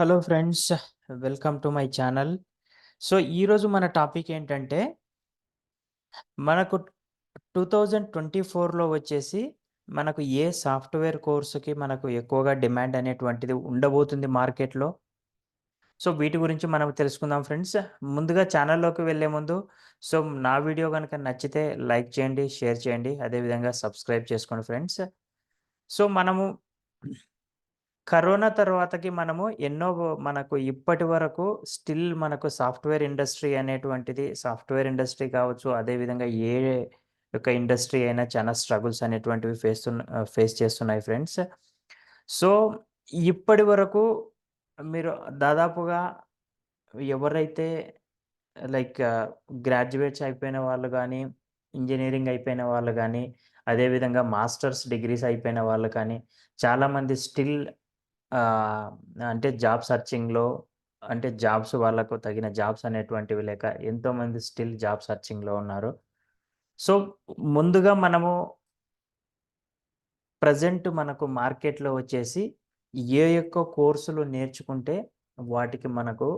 Hello friends, welcome to my channel. So, ఈరోజు మన topic ఏంటంటే, మనకు 2024లో వచ్చేసి మనకు ఏ సాఫ్ట్‌వేర్ కోర్స్‌కి మనకు ఎక్కువగా డిమాండ్ అనేటువంటిది ఉండబోతుంది మార్కెట్‌లో. సో, వీటి గురించి మనం తెలుసుకుందాం ఫ్రెండ్స్. ముందుగా ఛానల్‌లోకి వెళ్ళే ముందు, సో, నా వీడియో గనుక నచ్చితే లైక్ చేయండి, షేర్ చేయండి. అదేవిధంగా సబ్స్క్రైబ్ చేసుకోండి ఫ్రెండ్స్. సో, మనము కరోనా తర్వాతకి మనము మనకు ఇప్పటి వరకు స్టిల్ మనకు సాఫ్ట్‌వేర్ ఇండస్ట్రీ అనేటువంటిది సాఫ్ట్‌వేర్ ఇండస్ట్రీ కావచ్చు, అదేవిధంగా ఏ యొక్క ఇండస్ట్రీ అయినా చాలా స్ట్రగుల్స్ అనేటువంటివి ఫేస్ చేస్తున్నాయి ఫ్రెండ్స్. సో, ఇప్పటి వరకు మీరు దాదాపుగా ఎవరైతే లైక్ గ్రాడ్యుయేట్స్ అయిపోయిన వాళ్ళు గానీ, ఇంజినీరింగ్ అయిపోయిన వాళ్ళు గానీ, అదేవిధంగా మాస్టర్స్ డిగ్రీస్ అయిపోయిన వాళ్ళు కానీ, చాలామంది స్టిల్ ఆహ్, అంటే జాబ్ సెర్చింగ్‌లో అంటే వాళ్ళకు తగిన జాబ్స్ అనేటువంటివి లేక ఎంతోమంది స్టిల్ జాబ్ సెర్చింగ్‌లో ఉన్నారు. సో, ముందుగా మనము ప్రెజెంట్ మనకు మార్కెట్‌లో వచ్చేసి ఏ యొక్క కోర్సులు నేర్చుకుంటే వాటికి మనకు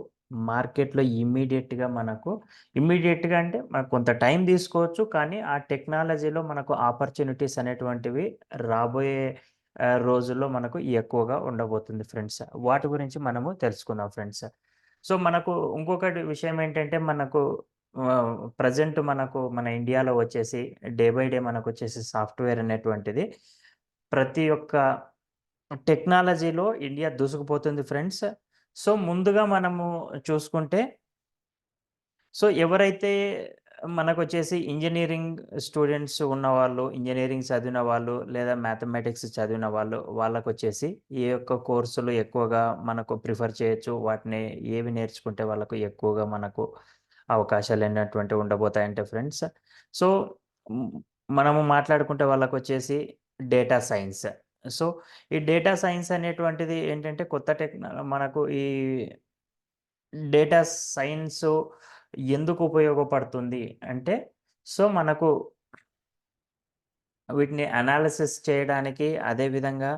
మార్కెట్‌లో ఇమ్మీడియేట్‌గా అంటే మనకు కొంత టైం తీసుకోవచ్చు. కానీ ఆ టెక్నాలజీలో మనకు ఆపర్చునిటీస్ అనేటువంటివి రాబోయే రోజుల్లో మనకు ఎక్కువగా ఉండబోతుంది ఫ్రెండ్స్. వాటి గురించి మనము తెలుసుకుందాం ఫ్రెండ్స్. సో, మనకు ఇంకొకటి విషయం ఏంటంటే మనకు ప్రెజెంట్ మన ఇండియాలో వచ్చేసి డే బై డే మనకొచ్చేసి సాఫ్ట్‌వేర్ అనేటువంటిది ప్రతి ఒక్క టెక్నాలజీలో ఇండియా దూసుకుపోతుంది ఫ్రెండ్స్. సో, ముందుగా మనము చూసుకుంటే, సో, ఎవరైతే మనకొచ్చేసి ఇంజినీరింగ్ స్టూడెంట్స్ ఉన్నవాళ్ళు, ఇంజినీరింగ్ చదివిన వాళ్ళు, లేదా మ్యాథమెటిక్స్ చదివిన వాళ్ళు, వాళ్ళకొచ్చేసి ఏ యొక్క కోర్సులు ఎక్కువగా మనకు ప్రిఫర్ చేయొచ్చు, వాటిని ఏవి నేర్చుకుంటే వాళ్ళకు ఎక్కువగా మనకు అవకాశాలనేటువంటివి ఉండబోతాయంటే ఫ్రెండ్స్. సో, హ్మ్, మనము మాట్లాడుకుంటే వాళ్ళకొచ్చేసి డేటా సైన్స్. సో, ఈ డేటా సైన్స్ అనేటువంటిది ఏంటంటే మనకు ఈ డేటా సైన్సు ఎందుకు ఉపయోగపడుతుంది అంటే, సో, మనకు వీటిని అనాలిసిస్ చేయడానికి అదే విధంగా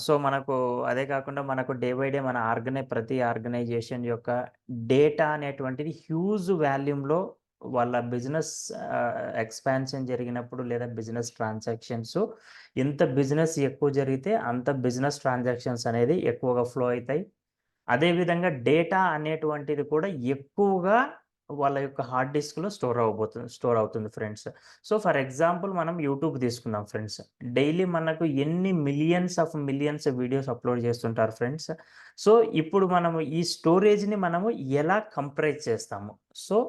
సో, అదే కాకుండా మనకు డే బై డే ప్రతి ఆర్గనైజేషన్ యొక్క డేటా అనేటువంటిది హ్యూజ్ వాల్యూమ్‌లో వాళ్ళ బిజినెస్ ఎక్స్‌పాన్షన్ జరిగినప్పుడు లేదా బిజినెస్ ట్రాన్సాక్షన్స్ బిజినెస్ ఎక్కువ జరిగితే అంత బిజినెస్ ట్రాన్సాక్షన్స్ అనేది ఎక్కువగా ఫ్లో అయితాయి. అదే విధంగా డేటా అనేటువంటిది కూడా ఎక్కువగా వాళ్ళ యొక్క హార్డ్ డిస్క్‌లో స్టోర్ అవుతుంది ఫ్రెండ్స్. సో, ఫర్ ఎగ్జాంపుల్ మనం యూట్యూబ్ తీసుకుందాం ఫ్రెండ్స్. డైలీ మనకు ఎన్ని మిలియన్స్ వీడియోస్ అప్‌లోడ్ చేస్తుంటారు ఫ్రెండ్స్. సో, ఇప్పుడు మనము ఈ స్టోరేజ్‌ని మనము ఎలా కంప్రెస్ చేస్తాము? సో,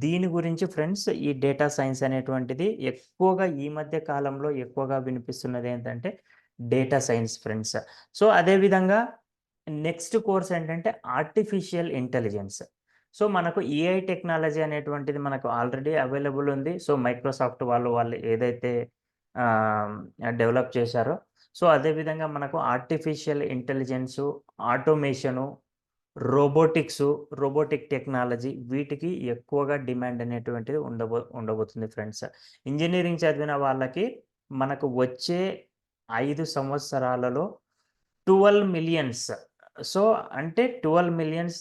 దీని గురించి ఫ్రెండ్స్ ఈ డేటా సైన్స్ అనేటువంటిది ఎక్కువగా ఈ మధ్య కాలంలో ఎక్కువగా వినిపిస్తున్నదేంటంటే డేటా సైన్స్ ఫ్రెండ్స్. సో, అదే విధంగా నెక్స్ట్ కోర్స్ ఏంటంటే ఆర్టిఫిషియల్ ఇంటెలిజెన్స్. సో, మనకు ఏఐ టెక్నాలజీ అనేటువంటిది మనకు ఆల్రెడీ అవైలబుల్ ఉంది. సో, మైక్రోసాఫ్ట్ వాళ్ళు ఏదైతే ఆహ్, డెవలప్ చేశారో, సో, అదే విధంగా మనకు artificial intelligence, automation, robotics, robotic technology వీటికి ఎక్కువగా డిమాండ్ అనేటువంటిది ఉండబోతుంది ఫ్రెండ్స్. ఇంజినీరింగ్ చదివిన వాళ్ళకి మనకు వచ్చే 5 సంవత్సరాలలో 12,000,000 సో, అంటే 12,000,000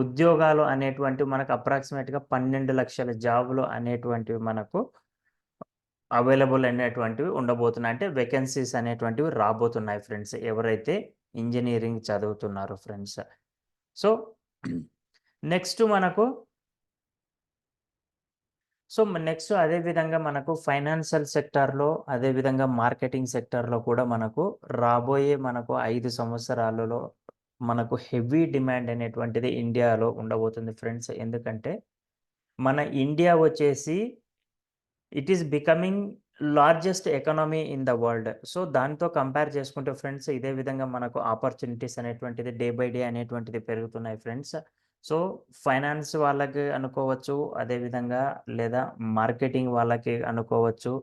ఉద్యోగాలు అనేటువంటివి మనకు అప్రాక్సిమేట్‌గా 12,00,000 జాబులు అనేటువంటివి మనకు అవైలబుల్ ఉండబోతున్నాయి. అంటే వేకెన్సీస్ అనేటువంటివి రాబోతున్నాయి ఫ్రెండ్స్. ఎవరైతే ఇంజినీరింగ్ చదువుతున్నారో ఫ్రెండ్స్. సో, నెక్స్ట్ మనకు నెక్స్ట్ అదే విధంగా మనకు ఫైనాన్షియల్ సెక్టార్‌లో, అదే విధంగా మార్కెటింగ్ సెక్టార్‌లో కూడా మనకు 5 సంవత్సరాలలో మనకు హెవీ డిమాండ్ అనేటువంటిది ఇండియాలో ఉండబోతుంది ఫ్రెండ్స్. ఎందుకంటే, మన ఇండియా వచ్చేసి it is becoming largest economy in the world. So, దాంతో కంపేర్ చేసుకుంటే ఫ్రెండ్స్ ఇదే విధంగా మనకు ఆపర్చునిటీస్ అనేటువంటిది డే బై డే అనేటువంటిది పెరుగుతున్నాయి ఫ్రెండ్స్. సో, ఫైనాన్స్ వాళ్ళకి అనుకోవచ్చు. అదే విధంగా లేదా మార్కెటింగ్ వాళ్ళకి అనుకోవచ్చు.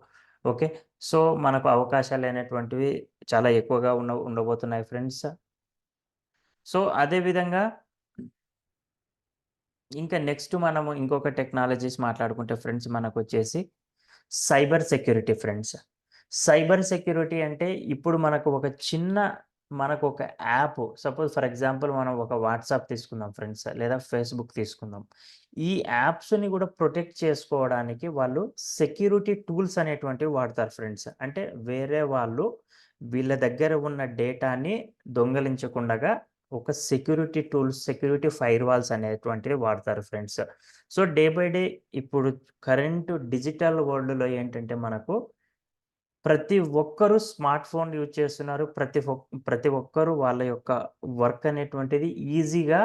ఓకే. సో, మనకు అవకాశాలనేటువంటివి చాలా ఎక్కువగా ఉండబోతున్నాయి ఫ్రెండ్స్. సో, అదే విధంగా ఇంకా నెక్స్ట్ మనము ఇంకొక టెక్నాలజీస్ మాట్లాడుకుంటే ఫ్రెండ్స్ మనకొచ్చేసి cyber security friends. Cyber security అంటే ఇప్పుడు మనకు ఒక చిన్న మనకొక యాప్ సపోజ్ ఫర్ ఎగ్జాంపుల్ మనం ఒక వాట్సాప్ తీసుకుందాం ఫ్రెండ్స్ లేదా ఫేస్‌బుక్ తీసుకుందాం. ఈ యాప్స్‌ని గూడా ప్రొటెక్ట్ చేసుకోవడానికి వాళ్ళు సెక్యూరిటీ టూల్స్ అనేటువంటివి వాడతారు ఫ్రెండ్స్. అంటే వేరే వాళ్ళు వీళ్ళ దగ్గర ఉన్న డేటాని దొంగిలించకుండగా ఒక సెక్యూరిటీ టూల్స్, సెక్యూరిటీ ఫైర్‌వాల్స్ అనేటువంటివి వాడతారు friends. So, day by day ఇప్పుడు కరెంట్ డిజిటల్ వరల్డ్‌లో ఏంటంటే మనకు ప్రతి ఒక్కరు స్మార్ట్ ఫోన్ యూజ్ చేస్తున్నారు. ప్రతి ఒక్కరు వాళ్ళ యొక్క వర్క్ అనేటువంటిది ఈజీగా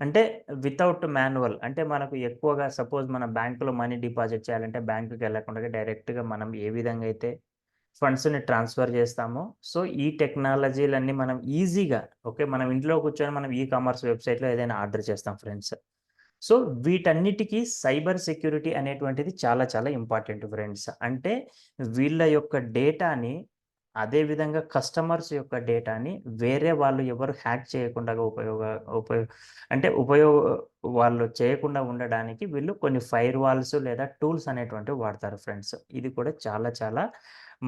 అంటే వితౌట్ మాన్యువల్ అంటే మనకు ఎక్కువగా సపోజ్ మన బ్యాంక్‌లో మనీ డిపాజిట్ చేయాలంటే బ్యాంక్‌కెళ్ళకుండా డైరెక్ట్‌గా మనం ఏ విధంగా అయితే ఫండ్స్‌ని ట్రాన్స్‌ఫర్ చేస్తామో, సో ఈ టెక్నాలజీలన్నీ మనం ఈజీగా ఓకే. మనం ఇంట్లో కూర్చొని మనం ఈ కామర్స్ వెబ్‌సైట్‌లో ఏదైనా ఆర్డర్ చేస్తాం ఫ్రెండ్స్. సో, వీటన్నిటికి సైబర్ సెక్యూరిటీ అనేటువంటిది చాలా చాలా ఇంపార్టెంట్ ఫ్రెండ్స్. అంటే వీళ్ళ యొక్క డేటాని అదే విధంగా కస్టమర్స్ యొక్క డేటాని వేరే వాళ్ళు ఎవరు హ్యాక్ చేయకుండాగా ఉపయోగ అంటే ఉపయోగ వాళ్ళు చేయకుండా ఉండడానికి వీళ్ళు కొన్ని ఫైర్ వాల్స్ లేదా టూల్స్ అనేటువంటివి వాడతారు ఫ్రెండ్స్. ఇది కూడా చాలా చాలా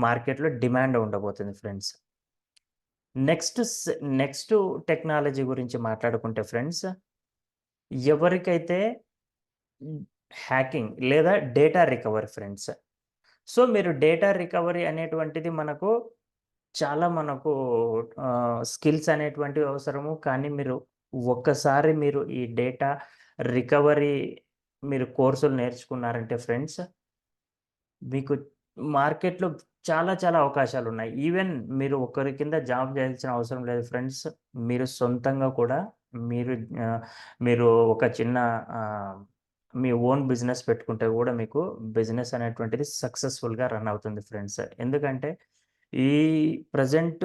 మార్కెట్‌లో డిమాండ్ ఉండబోతుంది ఫ్రెండ్స్. నెక్స్ట్ టెక్నాలజీ గురించి మాట్లాడుకుంటే ఫ్రెండ్స్ ఎవరికైతే హ్యాకింగ్ లేదా డేటా రికవరీ ఫ్రెండ్స్. సో, మీరు డేటా రికవరీ అనేటువంటిది మనకు స్కిల్స్ అనేటువంటివి అవసరము. కానీ మీరు ఈ డేటా రికవరీ కోర్సులు నేర్చుకున్నారంటే ఫ్రెండ్స్ మీకు మార్కెట్‌లో చాలా చాలా అవకాశాలున్నాయి. ఈవెన్ మీరు ఒకరి కింద జాబ్ చేయాల్సిన అవసరం లేదు ఫ్రెండ్స్. మీరు సొంతంగా కూడా మీరు ఆహ్, మీరు ఒక చిన్న ఆహ్, మీ ఓన్ బిజినెస్ పెట్టుకుంటే గూడా మీకు బిజినెస్ అనేటువంటిది సక్సెస్‌ఫుల్‌గా రన్ అవుతుంది ఫ్రెండ్స్. ఎందుకంటే ఈ ప్రెజెంట్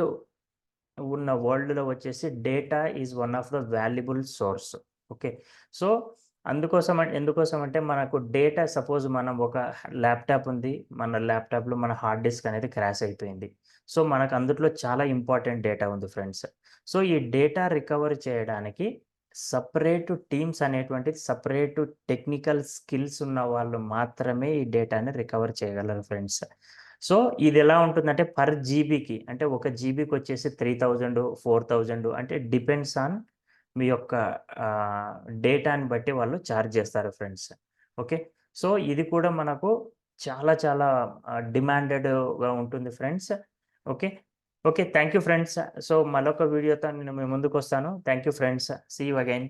ఉన్న వరల్డ్‌లో వచ్చేసి data is one of the valuable source. Okay. So, ఎందుకోసమంటే మనకు డేటా సపోజ్ మనం ఒక ల్యాప్‌టాప్ ఉంది. మన ల్యాప్‌టాప్‌లో మన హార్డ్ డిస్క్ అనేది క్రాష్ అయిపోయింది. సో, మనకు అందుట్లో చాలా ఇంపార్టెంట్ డేటా ఉంది ఫ్రెండ్స్. సో, ఈ డేటా రికవరీ చేయడానికి సెపరేట్ టెక్నికల్ స్కిల్స్ ఉన్న వాళ్ళు మాత్రమే ఈ డేటాని రికవర్ చేయగలరు ఫ్రెండ్స్. సో, ఇదెలా ఉంటుందంటే పర్ జీబీకి అంటే ఒక జీబీకొచ్చేసి 3000, 4000 అంటే డిపెండ్స్ ఆన్ మీ యొక్క ఆహ్, డేటాని బట్టి వాళ్ళు చార్జ్ చేస్తారు ఫ్రెండ్స్. ఓకే. సో, ఇది కూడా మనకు చాలా చాలా డిమాండెడ్‌గా ఉంటుంది friends. Okay. Okay. Thank you friends. So, మరొక వీడియోతో నేను మీ ముందుకొస్తాను. Thank you friends. See you again.